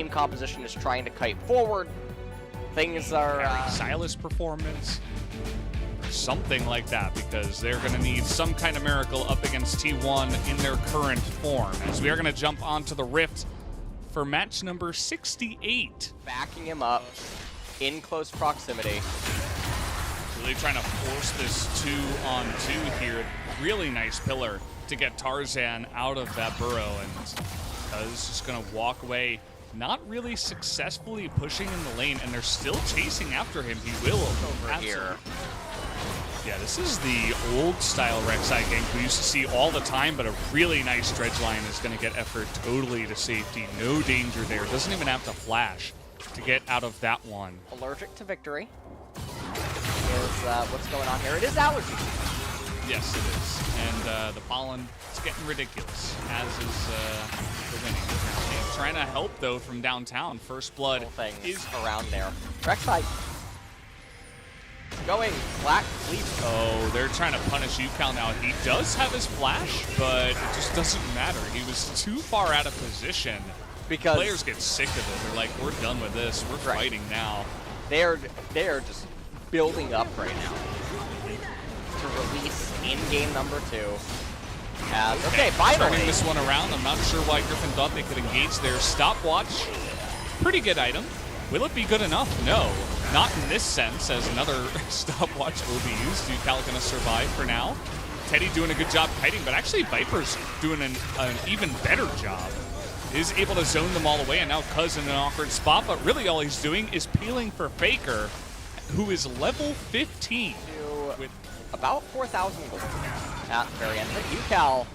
team composition is trying to kite forward. Things are... Silas performance, something like that, because they're going to need some kind of miracle up against T1 in their current form. As we are going to jump onto the Rift for match number 68. Backing him up in close proximity. Really trying to force this 2-on-2 here. Really nice pillar to get Tarzan out of that burrow, and Cuz just going to walk away, not really successfully pushing in the lane, and they're still chasing after him. He will Over here. Yeah, this is the old style Rek'Sai gank we used to see all the time, but a really nice dredge line is going to get effort totally to safety. No danger there. Doesn't even have to flash to get out of that one. Allergic to victory is what's going on here. It is allergy. Yes, it is. And the pollen is getting ridiculous, as is the winning. And trying to help, though, from downtown. First blood is around there. Rek'Sai going black leap. Oh, they're trying to punish UCal now. He does have his flash, but it just doesn't matter. He was too far out of position. Because players get sick of it. They're like, we're done with this. We're fighting now. They are just building up right now to release in game number 2. Okay, finally. Turning this one around. I'm not sure why Griffin thought they could engage their stopwatch. Pretty good item. Will it be good enough? No. Not in this sense, as another stopwatch will be used. UCal going to survive for now. Teddy doing a good job kiting, but actually Viper's doing an even better job. Is able to zone them all away, and now Cuz in an awkward spot, but really all he's doing is peeling for Faker, who is level 15. With about 4,000 gold at the very end. But UCal,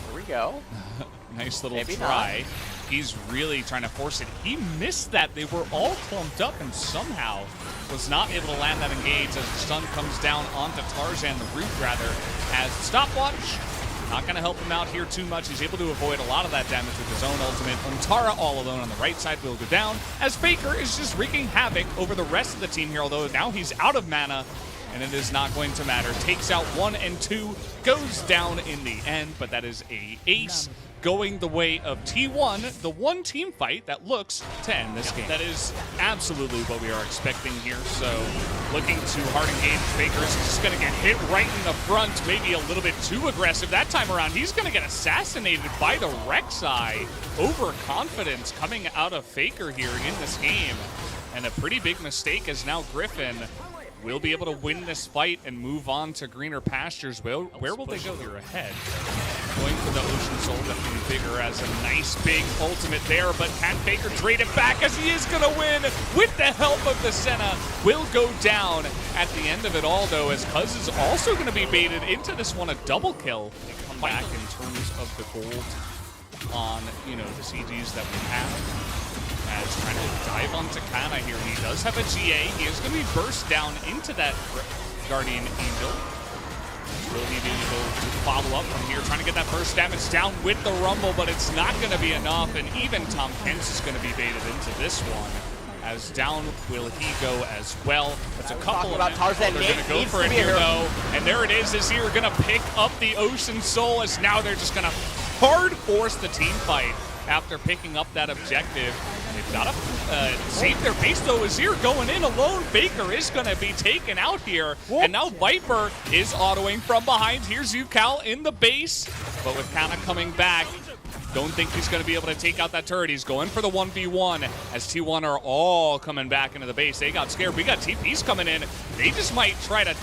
here we go. Nice little Maybe try. Not. He's really trying to force it. He missed that. They were all clumped up and somehow was not able to land that engage as the stun comes down onto Tarzan, the root rather, as the stopwatch. Not going to help him out here too much. He's able to avoid a lot of that damage with his own ultimate. Untara all alone on the right side will go down, as Faker is just wreaking havoc over the rest of the team here, although now he's out of mana, and it is not going to matter. Takes out 1 and 2, goes down in the end, but that is a ace going the way of T1, the one team fight that looks to end this game. That is absolutely what we are expecting here. So looking to hard engage, Faker is just going to get hit right in the front, maybe a little bit too aggressive that time around. He's going to get assassinated by the Rek'Sai. Overconfidence coming out of Faker here in this game. And a pretty big mistake, as now Griffin will be able to win this fight and move on to greener pastures. Where will they go here ahead? Going for the Ocean Soul, definitely bigger as a nice big ultimate there, but can Faker trade it back as he is going to win with the help of the Senna? Will go down at the end of it all, though, as Cuz is also going to be baited into this one, a double kill. Come back in terms of the gold on, you know, the CGs that we have. As trying to dive onto Kana here. He does have a GA. He is going to be burst down into that Guardian Angel. Will he be able to follow up from here? Trying to get that burst damage down with the Rumble, but it's not going to be enough. And even Tom Kent's is going to be baited into this one. As down will he go as well. That's a couple about Tarzan. They're going to go for it here, though. And there it is here going to pick up the Ocean Soul, as now they're just going to hard force the team fight after picking up that objective. They've got to save their base, though. Azir going in alone. Faker is going to be taken out here. And now Viper is autoing from behind. Here's UCal in the base. But with Kana coming back, don't think he's going to be able to take out that turret. He's going for the 1v1 as T1 are all coming back into the base. They got scared. We got TPs coming in. They just might try to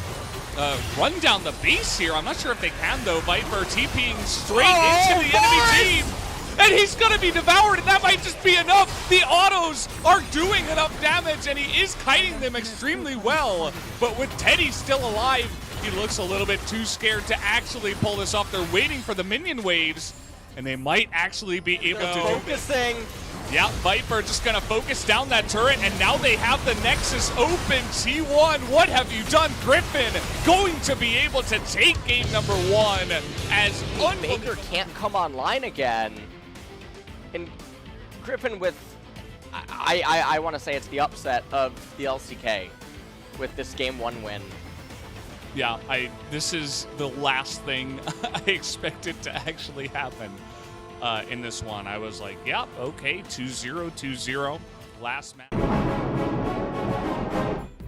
run down the base here. I'm not sure if they can, though. Viper TPing straight into the enemy team. And he's going to be devoured, and that might just be enough. The autos are doing enough damage, and he is kiting them extremely well. But with Teddy still alive, he looks a little bit too scared to actually pull this off. They're waiting for the minion waves, and they might actually be able to focusing. Yeah, Viper just going to focus down that turret, and now they have the Nexus open. T1, what have you done? Griffin going to be able to take game number 1 as Baker can't come online again. And Griffin with, I want to say it's the upset of the LCK with this game 1 win. Yeah, this is the last thing I expected to actually happen. in this one. I was like, yep, okay, 2-0, 2-0. Last match.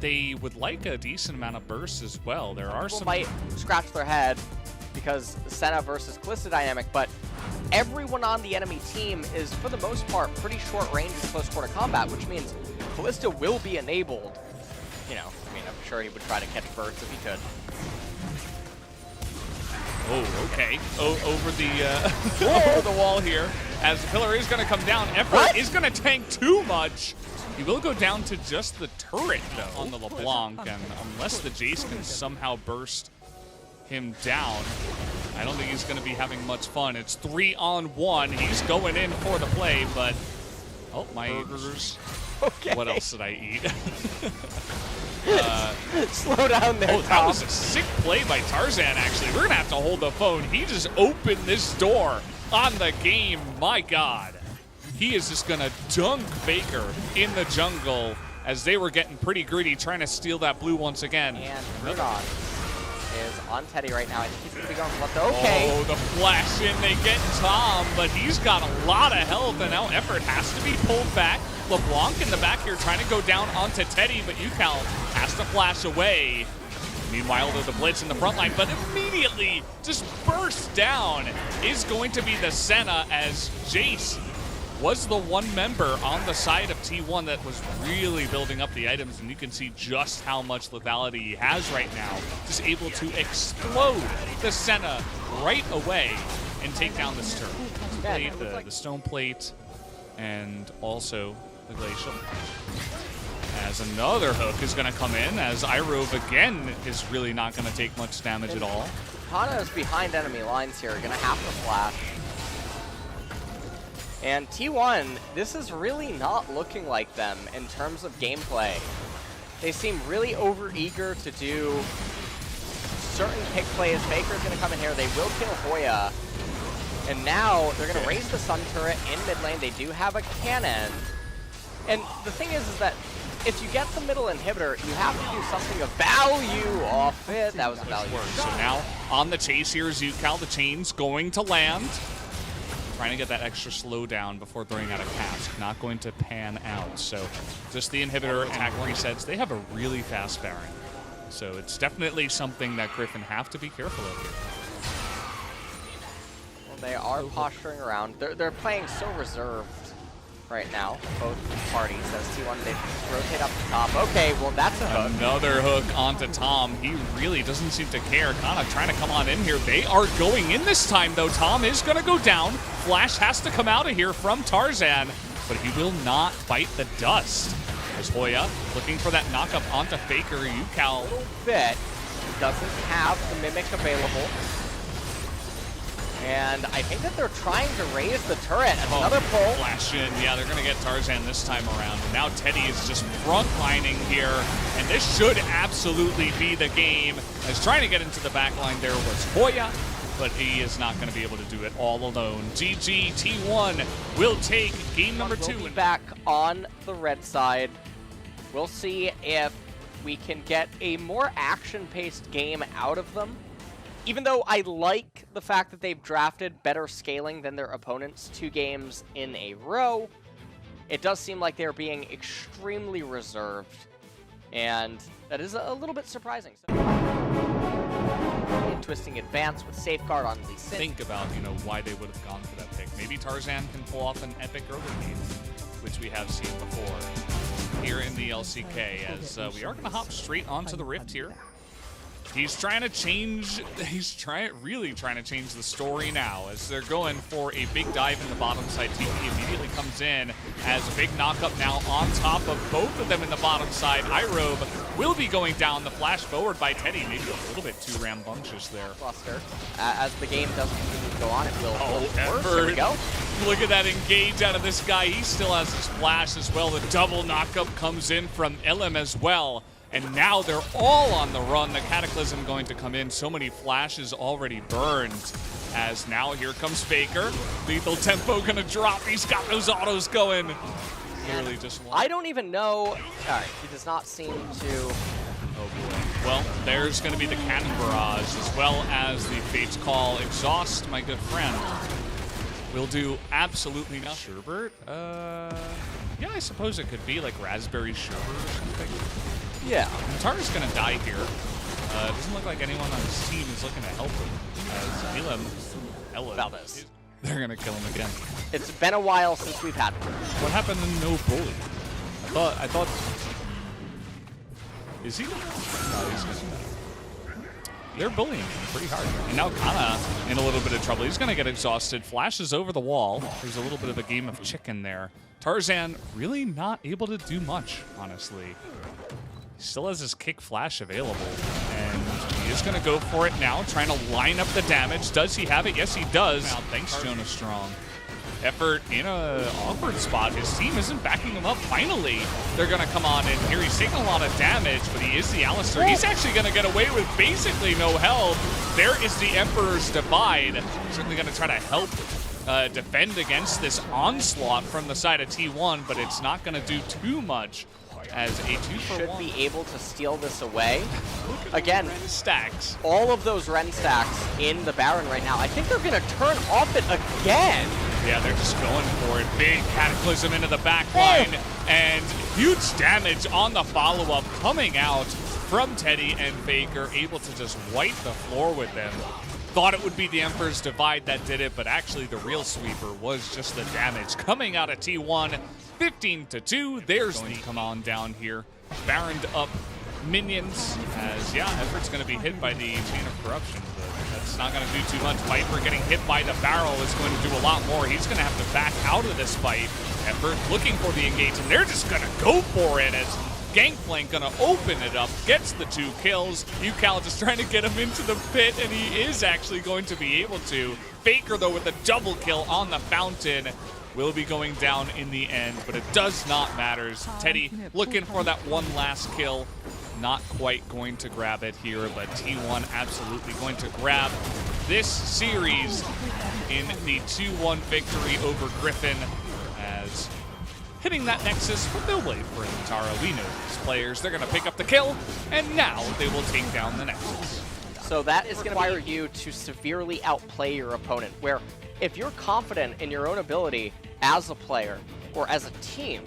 They would like a decent amount of bursts as well. There are some... might scratch their head because Senna versus Kalista dynamic, but everyone on the enemy team is, for the most part, pretty short range in close quarter combat, which means Kalista will be enabled. You know, I mean, I'm sure he would try to catch bursts if he could. Oh, okay. Over the over the wall here, as the pillar is going to come down. Effort is going to tank too much. He will go down to just the turret, though, on the LeBlanc, and unless the Jace can somehow burst him down, I don't think he's going to be having much fun. It's 3-on-1. He's going in for the play, but... Oh, my burgers. Okay. What else did I eat? Slow down there, Oh, that was a sick play by Tarzan, actually. We're going to have to hold the phone. He just opened this door on the game. My God. He is just going to dunk Faker in the jungle as they were getting pretty gritty, trying to steal that blue once again. And Rudon is on Teddy right now. I think he's going to be going for left. Okay. Oh, the flash in. They get Tom, but he's got a lot of health, and now Effort has to be pulled back. LeBlanc in the back here trying to go down onto Teddy, but UCal has to flash away. Meanwhile, there's the blitz in the front line, but immediately just burst down is going to be the Senna, as Jace was the one member on the side of T1 that was really building up the items, and you can see just how much lethality he has right now. Just able to explode the Senna right away and take down this turret. The stone plate, and also the glacial. As another hook is going to come in, as Irove again is really not going to take much damage at all. Kana is behind enemy lines here, going to have to flash. And T1, this is really not looking like them in terms of gameplay. They seem really overeager to do certain pick plays. Faker's going to come in here. They will kill Hoya. And now they're going to raise the Sun turret in mid lane. They do have a cannon. And the thing is that if you get the middle inhibitor, you have to do something of value off it. That was a value. So now on the chase here is UCal. The chain's going to land. Trying to get that extra slowdown before throwing out a cask. Not going to pan out. So just the inhibitor attack resets. They have a really fast Baron. So it's definitely something that Griffin have to be careful of here. Well, they are posturing around. They're playing so reserved right now, both parties. As T1, they rotate up the top. Okay, well, that's a hook. Another hook onto Tom. He really doesn't seem to care. Kana trying to come on in here. They are going in this time, though. Tom is going to go down. Flash has to come out of here from Tarzan, but he will not bite the dust. As Hoya looking for that knockup onto Faker. UCal. A little bit. Doesn't have the Mimic available. And I think that they're trying to raise the turret. Another pull. Flash in. Yeah, they're going to get Tarzan this time around. And now Teddy is just front-lining here. And this should absolutely be the game. As trying to get into the back line there was Hoya, but he is not going to be able to do it all alone. GG T1 will take game number 2. We'll be back on the red side. We'll see if we can get a more action-paced game out of them. Even though I like the fact that they've drafted better scaling than their opponents 2 games in a row, it does seem like they're being extremely reserved, and that is a little bit surprising. Twisting advance with Safeguard on Lee Sin. Think about, why they would have gone for that pick. Maybe Tarzan can pull off an epic early game, which we have seen before here in the LCK, as we are going to hop straight onto the Rift here. He's trying to change, really trying to change the story now, as they're going for a big dive in the bottom side. TP immediately comes in as a big knockup now on top of both of them in the bottom side. Irove will be going down. The flash forward by Teddy, maybe a little bit too rambunctious there. Cluster. As the game does continue to go on, it will. There we go. Look at that engage out of this guy. He still has his flash as well. The double knockup comes in from Elim as well. And now they're all on the run. The Cataclysm going to come in. So many flashes already burned. As now here comes Faker. Lethal tempo gonna drop. He's got those autos going. Nearly just one. I don't even know. All right, he does not seem to. Oh boy. Well, there's gonna be the Cannon Barrage as well as the Fate's Call Exhaust, my good friend. will do absolutely nothing. Sherbert? Yeah, I suppose it could be like raspberry sherbet or something. Yeah. Tara's gonna die here. It doesn't look like anyone on his team is looking to help him. As Elam, Valdez. They're gonna kill him again. It's been a while since we've had one. What happened to no bully? I thought. Is he? No, he's gonna die. They're bullying him pretty hard. And now Kana in a little bit of trouble. He's gonna get exhausted. Flashes over the wall. There's a little bit of a game of chicken there. Tarzan really not able to do much, honestly. Still has his kick flash available, and he is going to go for it now, trying to line up the damage. Does he have it? Yes, he does. Now, thanks, Jonas Strong. Effort in an awkward spot. His team isn't backing him up. Finally, they're going to come on in here. He's taking a lot of damage, but he is the Alistair. He's actually going to get away with basically no health. There is the Emperor's Divide. Certainly going to try to help defend against this onslaught from the side of T1, but it's not going to do too much. As a 2-for-1 should be able to steal this away. Again, stacks. All of those Ren stacks in the Baron right now. I think they're going to turn off it again. Yeah, they're just going for it. Big Cataclysm into the back line, and huge damage on the follow-up coming out from Teddy and Faker, able to just wipe the floor with them. Thought it would be the Emperor's Divide that did it, but actually the real sweeper was just the damage coming out of T1. 15-2. There's the come on down here. Baroned up minions as, yeah, Effort's going to be hit by the Chain of Corruption, but that's not going to do too much. Viper getting hit by the barrel is going to do a lot more. He's going to have to back out of this fight. Effort looking for the engage, and they're just going to go for it as Gangplank going to open it up, gets the 2 kills. UCal just trying to get him into the pit, and he is actually going to be able to. Faker, though, with a double kill on the fountain, will be going down in the end, but it does not matter. Teddy looking for that one last kill. Not quite going to grab it here, but T1 absolutely going to grab this series in the 2-1 victory over Griffin, as hitting that Nexus, but they'll wait for Tara. We know these players. They're going to pick up the kill, and now they will take down the Nexus. So that is going to require you to severely outplay your opponent, where if you're confident in your own ability as a player or as a team,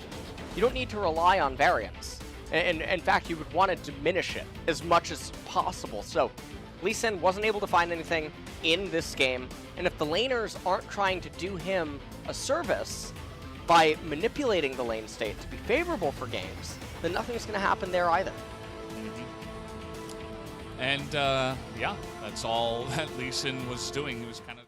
you don't need to rely on variance. And in fact, you would want to diminish it as much as possible. So Lee Sin wasn't able to find anything in this game, and if the laners aren't trying to do him a service by manipulating the lane state to be favorable for games, then nothing's going to happen there either. And yeah, that's all that Lee Sin was doing. He was kind of